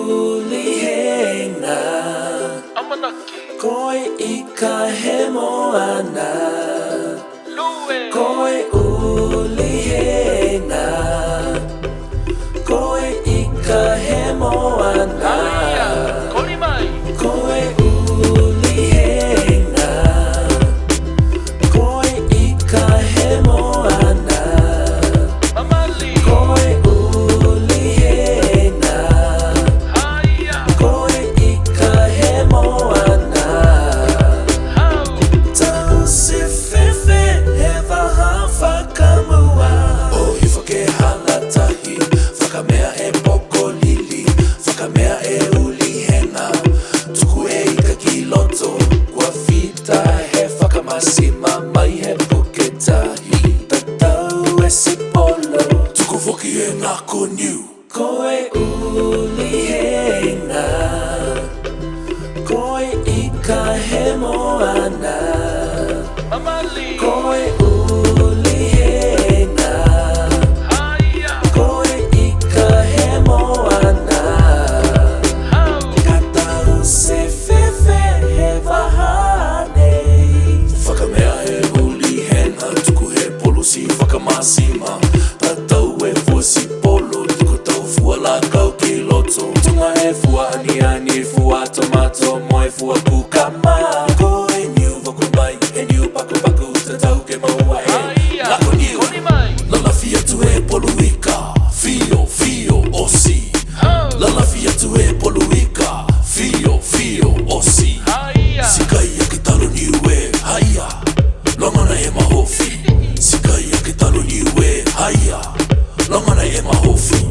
Ulihega Koe ika he moana Koe ulihega Koe ika he moana Koe ulihega Koe ika he moana Koe ulihega Koe ika he moana Tau se fefe he VAHÀ FAKAMUA O HIFO ke HALA TAHI FAKAMEA e POKOLILI FAKAMEA e Ulihega Tuku e ika ki loto Kua fita he whakamasima mai he puke tahi Tatau e se polo Tuku foki e ngako Niue Koe ulihega Koe ika he moana Koe ulihega Koe ika he moana Katau se fefe he VAHÀ FAKAMEA e Ulihega Tuku he polo si whakamasima Tatau e fua si polo Tuku tau fua la kau ki loto Tunga e fua ani fua tomato Moe fua kukama Koe Niue voku mai E Niue paku paku Tatau ke maua e Lako Niue Lalafi atu e polo ika Fio osi Lalafi atu e polo ika Fio osi Sikai e ke talo Niue Haia Longana e mahofi Sikai e ke talo Niue Haia Longana e mahofi